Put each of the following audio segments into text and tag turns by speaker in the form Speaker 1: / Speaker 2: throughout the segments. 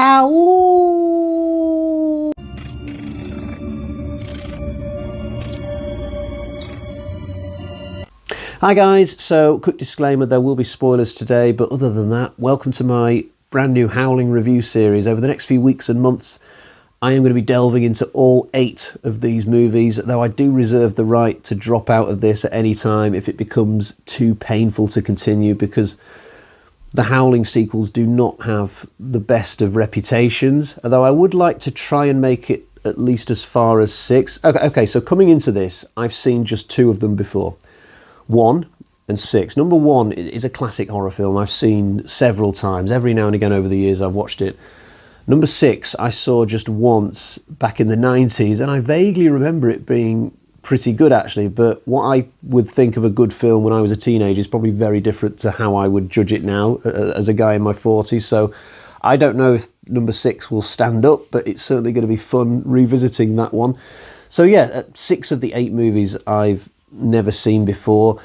Speaker 1: Ow! Hi guys, so quick disclaimer, there will be spoilers today, but other than that, welcome to my brand new Howling review series. Over the next few weeks and months, I am going to be delving into all 8 of these movies, though I do reserve the right to drop out of this at any time if it becomes too painful to continue, because the Howling sequels do not have the best of reputations, although I would like to try and make it at least as far as 6. Okay, so coming into this, I've seen just 2 of them before. 1 and 6. Number 1 is a classic horror film I've seen several times. Every now and again over the years I've watched it. Number 6 I saw just once back in the 90s, and I vaguely remember it being pretty good actually, but what I would think of a good film when I was a teenager is probably very different to how I would judge it now as a guy in my 40s, so I don't know if number 6 will stand up, but it's certainly going to be fun revisiting that one. So yeah, 6 of the 8 movies I've never seen before,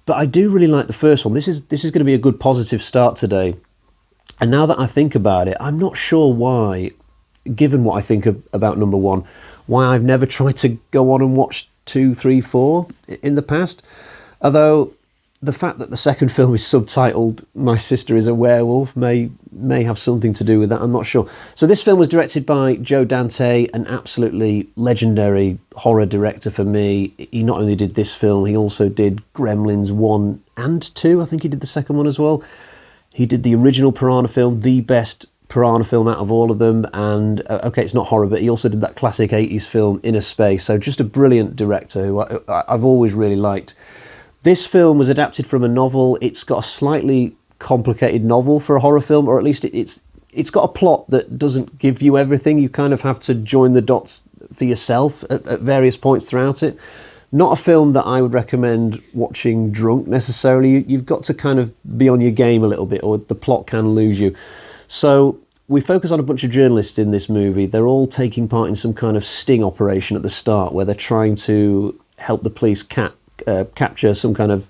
Speaker 1: but I do really like the first one. This is going to be a good positive start today, and now that I think about it, I'm not sure why, given what I think about number 1, why I've never tried to go on and watch 2, 3, 4 in the past. Although the fact that the second film is subtitled "My Sister is a Werewolf" may have something to do with that, I'm not sure. So this film was directed by Joe Dante, an absolutely legendary horror director for me. He not only did this film, he also did Gremlins 1 and 2. I think he did the second one as well. He did the original Piranha film, the best Piranha film out of all of them, and okay, it's not horror, but he also did that classic 80s film Inner Space, so just a brilliant director who I've always really liked. This film was adapted from a novel. It's got a slightly complicated novel for a horror film, or at least it's got a plot that doesn't give you everything. You kind of have to join the dots for yourself at various points throughout it. Not a film that I would recommend watching drunk necessarily. You've got to kind of be on your game a little bit, or the plot can lose you. So we focus on a bunch of journalists in this movie. They're all taking part in some kind of sting operation at the start, where they're trying to help the police capture some kind of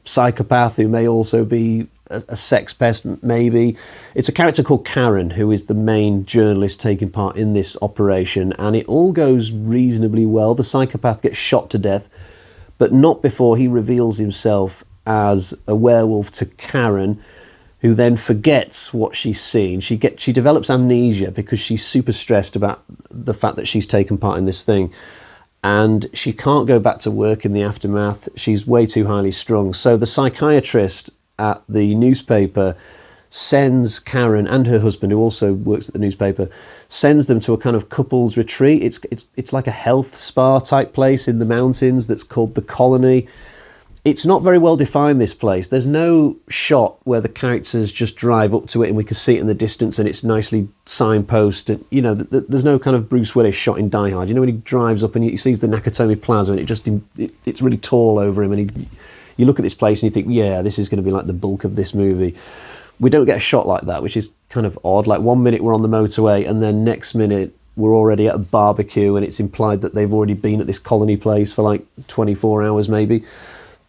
Speaker 1: psychopath who may also be a sex pest, maybe. It's a character called Karen, who is the main journalist taking part in this operation, and it all goes reasonably well. The psychopath gets shot to death, but not before he reveals himself as a werewolf to Karen, who then forgets what she's seen. She develops amnesia because she's super stressed about the fact that she's taken part in this thing, and she can't go back to work in the aftermath. She's way too highly strung. So the psychiatrist at the newspaper sends Karen and her husband, who also works at the newspaper, sends them to a kind of couples retreat. It's like a health spa type place in the mountains that's called the Colony. It's not very well defined, this place. There's no shot where the characters just drive up to it and we can see it in the distance and it's nicely signposted. You know, there's no kind of Bruce Willis shot in Die Hard. You know, when he drives up and he sees the Nakatomi Plaza and it's really tall over him, and you look at this place and you think, yeah, this is going to be like the bulk of this movie. We don't get a shot like that, which is kind of odd. Like 1 minute we're on the motorway and then next minute we're already at a barbecue, and it's implied that they've already been at this Colony place for like 24 hours maybe.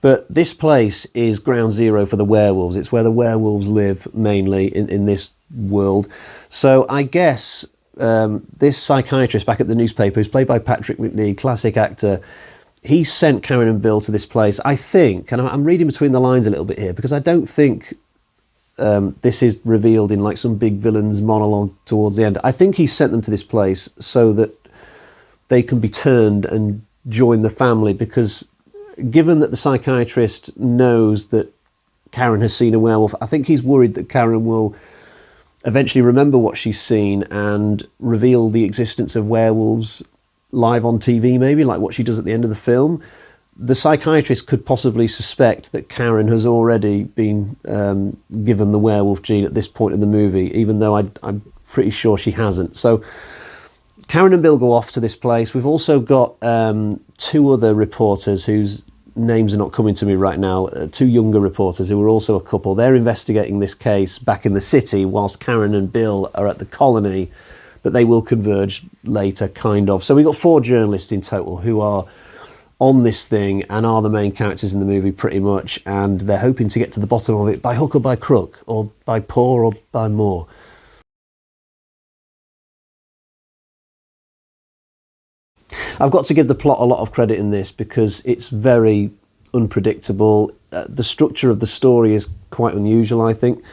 Speaker 1: But this place is ground zero for the werewolves. It's where the werewolves live mainly in this world. So I guess this psychiatrist back at the newspaper, who's played by Patrick Macnee, classic actor, he sent Karen and Bill to this place, I think, and I'm reading between the lines a little bit here, because I don't think this is revealed in like some big villain's monologue towards the end. I think he sent them to this place so that they can be turned and join the family, because given that the psychiatrist knows that Karen has seen a werewolf, I think he's worried that Karen will eventually remember what she's seen and reveal the existence of werewolves live on TV, maybe, like what she does at the end of the film. The psychiatrist could possibly suspect that Karen has already been given the werewolf gene at this point in the movie, even though I'm pretty sure she hasn't. So Karen and Bill go off to this place. We've also got 2 other reporters whose names are not coming to me right now, 2 younger reporters who are also a couple. They're investigating this case back in the city whilst Karen and Bill are at the Colony, but they will converge later, kind of. So we've got 4 journalists in total who are on this thing and are the main characters in the movie pretty much, and they're hoping to get to the bottom of it by hook or by crook, or by poor or by more. I've got to give the plot a lot of credit in this because it's very unpredictable. The structure of the story is quite unusual, I think.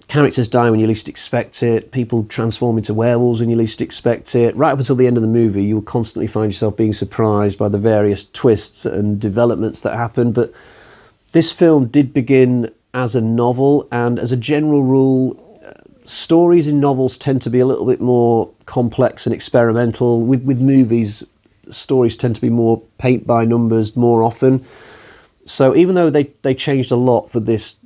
Speaker 1: Characters die when you least expect it. People transform into werewolves when you least expect it. Right up until the end of the movie, you will constantly find yourself being surprised by the various twists and developments that happen. But this film did begin as a novel, and as a general rule, stories in novels tend to be a little bit more complex and experimental. With movies, stories tend to be more paint by numbers more often. So even though they changed a lot for this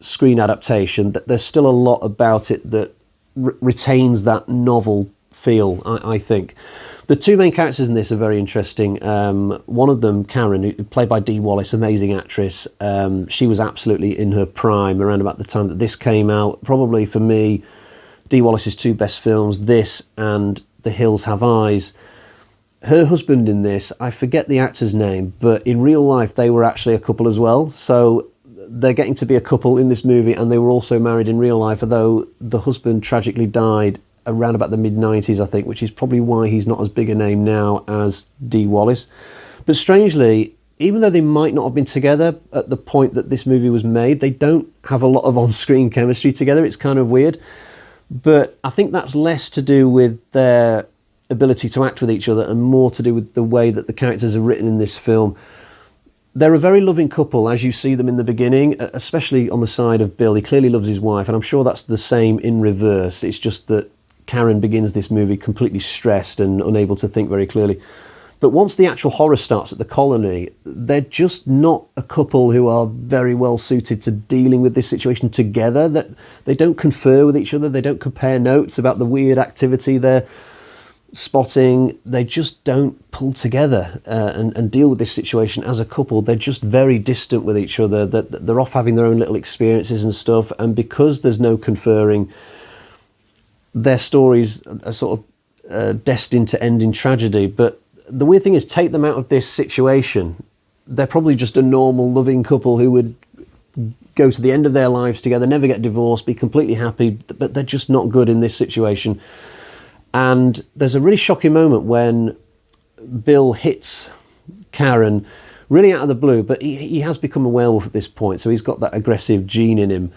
Speaker 1: screen adaptation, that there's still a lot about it that retains that novel feel, I think. The two main characters in this are very interesting. One of them, Karen, who played by Dee Wallace, amazing actress. She was absolutely in her prime around about the time that this came out. Probably for me, Dee Wallace's two best films, this and The Hills Have Eyes. Her husband in this, I forget the actor's name, but in real life they were actually a couple as well. So they're getting to be a couple in this movie, and they were also married in real life, although the husband tragically died around about the mid-90s, I think, which is probably why he's not as big a name now as Dee Wallace. But strangely, even though they might not have been together at the point that this movie was made, they don't have a lot of on-screen chemistry together. It's kind of weird. But I think that's less to do with their ability to act with each other and more to do with the way that the characters are written in this film. They're a very loving couple as you see them in the beginning, especially on the side of Bill. He clearly loves his wife, and I'm sure that's the same in reverse. It's just that Karen begins this movie completely stressed and unable to think very clearly. But once the actual horror starts at the colony, they're just not a couple who are very well suited to dealing with this situation together. That they don't confer with each other, they don't compare notes about the weird activity they're spotting. They just don't pull together and deal with this situation as a couple. They're just very distant with each other. They're off having their own little experiences and stuff, and because there's no conferring, their stories are sort of destined to end in tragedy. But the weird thing is, take them out of this situation, they're probably just a normal loving couple who would go to the end of their lives together, never get divorced, be completely happy, but they're just not good in this situation. And there's a really shocking moment when Bill hits Karen really out of the blue, but he has become a werewolf at this point, so he's got that aggressive gene in him.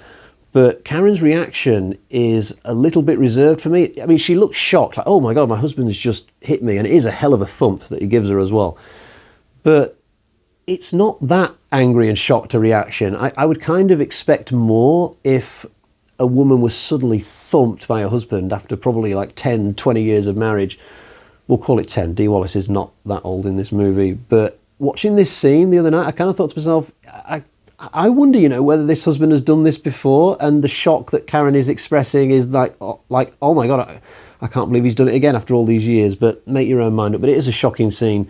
Speaker 1: But Karen's reaction is a little bit reserved for me. I mean, she looks shocked, like, oh my God, my husband's just hit me, and it is a hell of a thump that he gives her as well. But it's not that angry and shocked a reaction. I would kind of expect more if a woman was suddenly thumped by her husband after probably like 10, 20 years of marriage. We'll call it 10. Dee Wallace is not that old in this movie. But watching this scene the other night, I kind of thought to myself, I wonder, whether this husband has done this before, and the shock that Karen is expressing is like, oh my God, I can't believe he's done it again after all these years. But make your own mind up. But it is a shocking scene.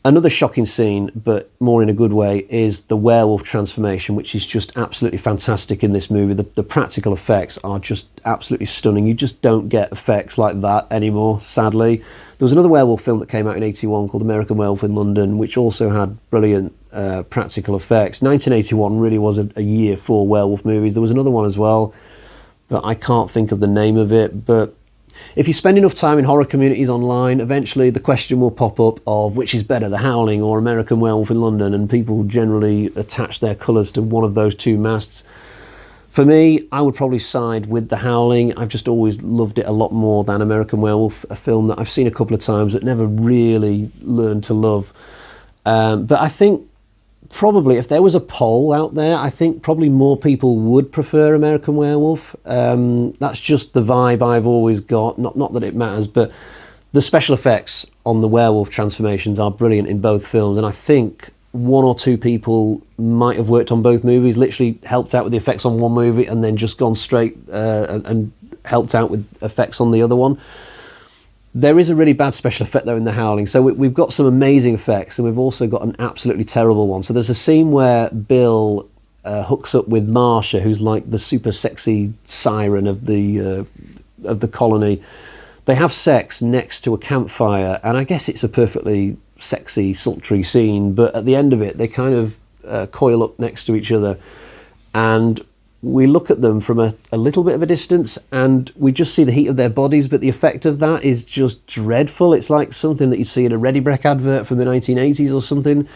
Speaker 1: Another shocking scene, but more in a good way, is the werewolf transformation, which is just absolutely fantastic in this movie. The practical effects are just absolutely stunning. You just don't get effects like that anymore, sadly. There was another werewolf film that came out in 1981 called American Werewolf in London, which also had brilliant practical effects. 1981 really was a year for werewolf movies. There was another one as well, but I can't think of the name of it. But if you spend enough time in horror communities online, eventually the question will pop up of which is better, The Howling or American Werewolf in London, and people generally attach their colours to one of those two masts. For me, I would probably side with The Howling. I've just always loved it a lot more than American Werewolf, a film that I've seen a couple of times but never really learned to love. But I think probably if there was a poll out there, I think probably more people would prefer American Werewolf. That's just the vibe I've always got. Not that it matters, but the special effects on the werewolf transformations are brilliant in both films, and I think one or two people might have worked on both movies, literally helped out with the effects on one movie and then just gone straight and helped out with effects on the other one. There is a really bad special effect though in The Howling. So we've got some amazing effects, and we've also got an absolutely terrible one. So there's a scene where Bill hooks up with Marsha, who's like the super sexy siren of the colony. They have sex next to a campfire, and I guess it's a perfectly sexy, sultry scene, but at the end of it, they kind of coil up next to each other. And we look at them from a little bit of a distance and we just see the heat of their bodies, but the effect of that is just dreadful. It's like something that you see in a Ready Brek advert from the 1980s or something.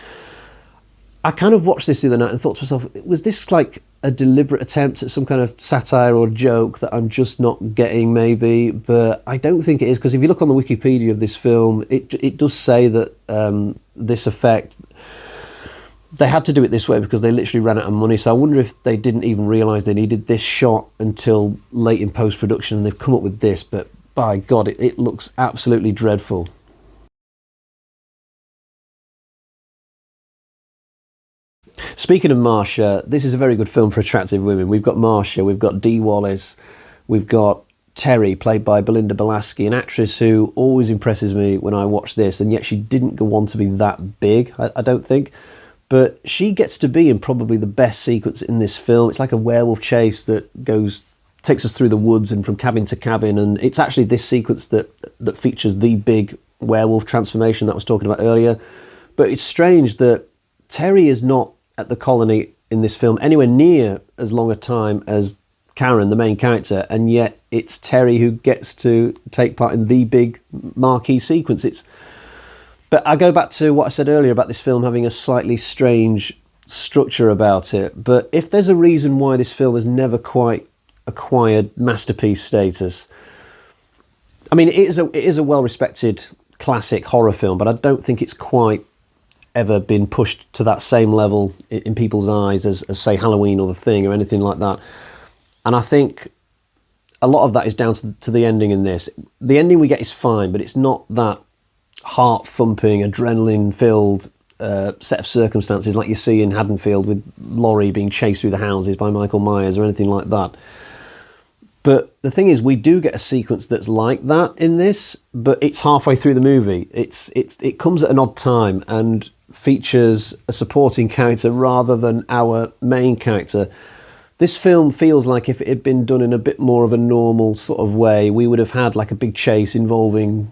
Speaker 1: I kind of watched this the other night and thought to myself, was this like a deliberate attempt at some kind of satire or joke that I'm just not getting maybe? But I don't think it is, because if you look on the Wikipedia of this film, it does say that this effect, they had to do it this way because they literally ran out of money. So I wonder if they didn't even realise they needed this shot until late in post-production and they've come up with this. But by God, it looks absolutely dreadful. Speaking of Marcia, this is a very good film for attractive women. We've got Marcia, we've got Dee Wallace, we've got Terry, played by Belinda Balaski, an actress who always impresses me when I watch this, and yet she didn't go on to be that big, I don't think. But she gets to be in probably the best sequence in this film. It's like a werewolf chase that takes us through the woods and from cabin to cabin, and it's actually this sequence that features the big werewolf transformation that I was talking about earlier. But it's strange that Terry is not at the colony in this film anywhere near as long a time as Karen, the main character, and yet it's Terry who gets to take part in the big marquee sequence. But I go back to what I said earlier about this film having a slightly strange structure about it. But if there's a reason why this film has never quite acquired masterpiece status, I mean, it is a well-respected classic horror film, but I don't think it's quite ever been pushed to that same level in people's eyes as say, Halloween or The Thing or anything like that. And I think a lot of that is down to the ending in this. The ending we get is fine, but it's not that heart-thumping, adrenaline-filled set of circumstances like you see in Haddonfield with Laurie being chased through the houses by Michael Myers or anything like that. But the thing is, we do get a sequence that's like that in this, but it's halfway through the movie. It comes at an odd time and features a supporting character rather than our main character. This film feels like if it had been done in a bit more of a normal sort of way, we would have had like a big chase involving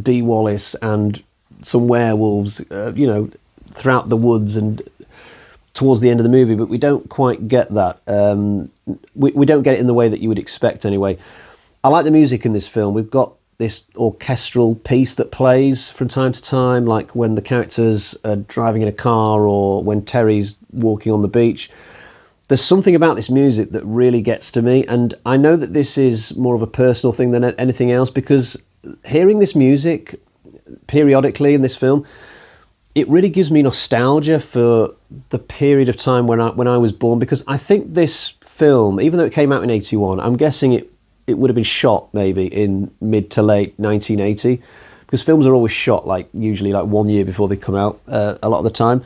Speaker 1: Dee Wallace and some werewolves, throughout the woods and towards the end of the movie, but we don't quite get that. We don't get it in the way that you would expect anyway. I like the music in this film. We've got this orchestral piece that plays from time to time, like when the characters are driving in a car or when Terry's walking on the beach. There's something about this music that really gets to me, and I know that this is more of a personal thing than anything else, because hearing this music periodically in this film, it really gives me nostalgia for the period of time when I was born, because I think this film, even though it came out in 81, I'm guessing it would have been shot maybe in mid to late 1980, because films are always shot usually 1 year before they come out a lot of the time.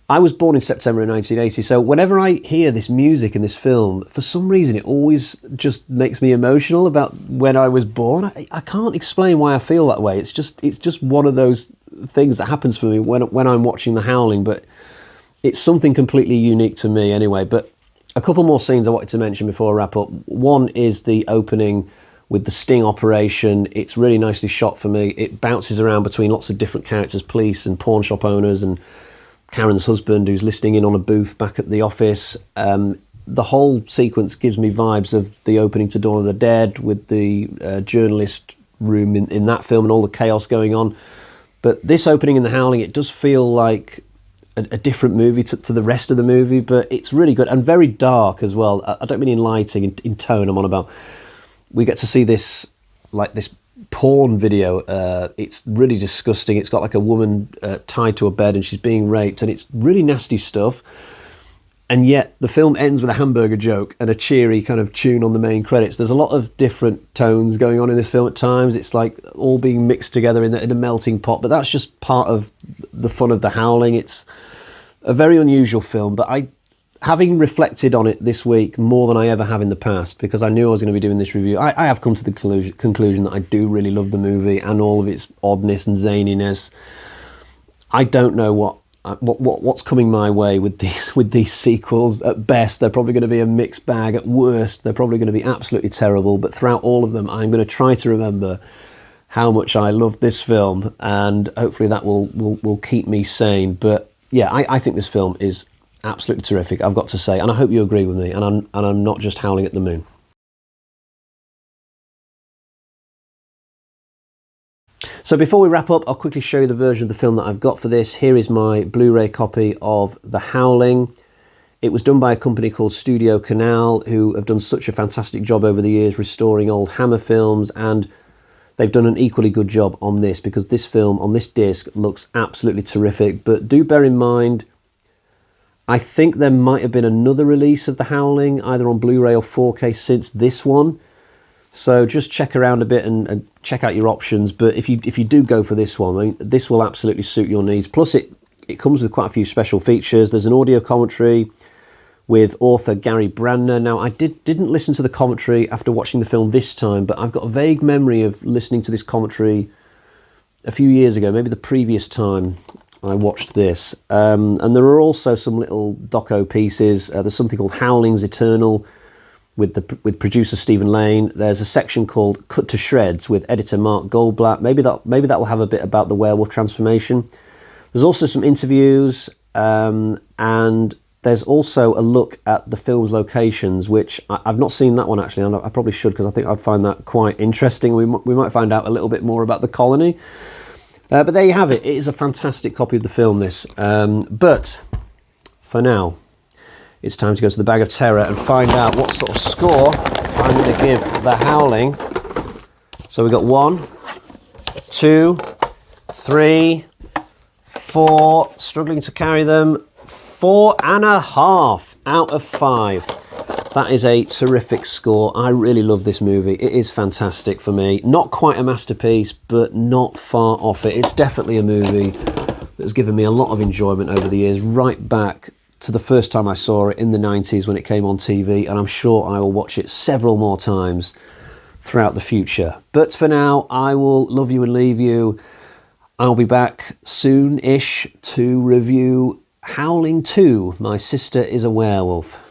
Speaker 1: I was born in September of 1980, so whenever I hear this music in this film, for some reason it always just makes me emotional about when I was born. I can't explain why I feel that way. It's just one of those things that happens for me when I'm watching The Howling, but it's something completely unique to me anyway. But a couple more scenes I wanted to mention before I wrap up. One is the opening with the sting operation. It's really nicely shot for me. It bounces around between lots of different characters, police and pawn shop owners and Karen's husband who's listening in on a booth back at the office. The whole sequence gives me vibes of the opening to Dawn of the Dead with the journalist room in that film and all the chaos going on. But this opening in The Howling, it does feel like a different movie to the rest of the movie, but it's really good and very dark as well. I don't mean in lighting, in tone I'm on about. We get to see this porn video. It's really disgusting. It's got a woman tied to a bed and she's being raped, and it's really nasty stuff. And yet the film ends with a hamburger joke and a cheery kind of tune on the main credits. There's a lot of different tones going on in this film at times. It's like all being mixed together in a melting pot, but that's just part of the fun of The Howling. It's a very unusual film, but having reflected on it this week more than I ever have in the past, because I knew I was going to be doing this review, I have come to the conclusion that I do really love the movie and all of its oddness and zaniness. I don't know what's coming my way with these sequels. At best, they're probably going to be a mixed bag. At worst, they're probably going to be absolutely terrible. But throughout all of them, I'm going to try to remember how much I love this film, and hopefully that will keep me sane. But yeah, I think this film is Absolutely terrific, I've got to say, and I hope you agree with me, and I'm not just howling at the moon. So before we wrap up, I'll quickly show you the version of the film that I've got for this. Here is my Blu-ray copy of The Howling. It was done by a company called Studio Canal, who have done such a fantastic job over the years restoring old Hammer films, and they've done an equally good job on this, because this film on this disc looks absolutely terrific. But do bear in mind, I think there might have been another release of The Howling, either on Blu-ray or 4K since this one. So just check around a bit and check out your options. But if you do go for this one, I mean, this will absolutely suit your needs. Plus it comes with quite a few special features. There's an audio commentary with author Gary Brandner. Now, I didn't listen to the commentary after watching the film this time, but I've got a vague memory of listening to this commentary a few years ago, maybe the previous time I watched this. And there are also some little doco pieces. There's something called Howling's Eternal with producer Stephen Lane. There's a section called Cut to Shreds with editor Mark Goldblatt. Maybe that will have a bit about the werewolf transformation. There's also some interviews, and there's also a look at the film's locations, which I've not seen that one actually, and I probably should, because I think I'd find that quite interesting. We might find out a little bit more about the colony. But there you have it. It is a fantastic copy of the film, this. But for now, it's time to go to the Bag of Terror and find out what sort of score I'm going to give The Howling. So we've got 1, 2, 3, 4, struggling to carry them, 4.5 out of 5. That is a terrific score. I really love this movie. It is fantastic for me. Not quite a masterpiece, but not far off it. It's definitely a movie that's given me a lot of enjoyment over the years, right back to the first time I saw it in the 90s when it came on TV, and I'm sure I will watch it several more times throughout the future. But for now, I will love you and leave you. I'll be back soon-ish to review Howling 2, My Sister is a Werewolf.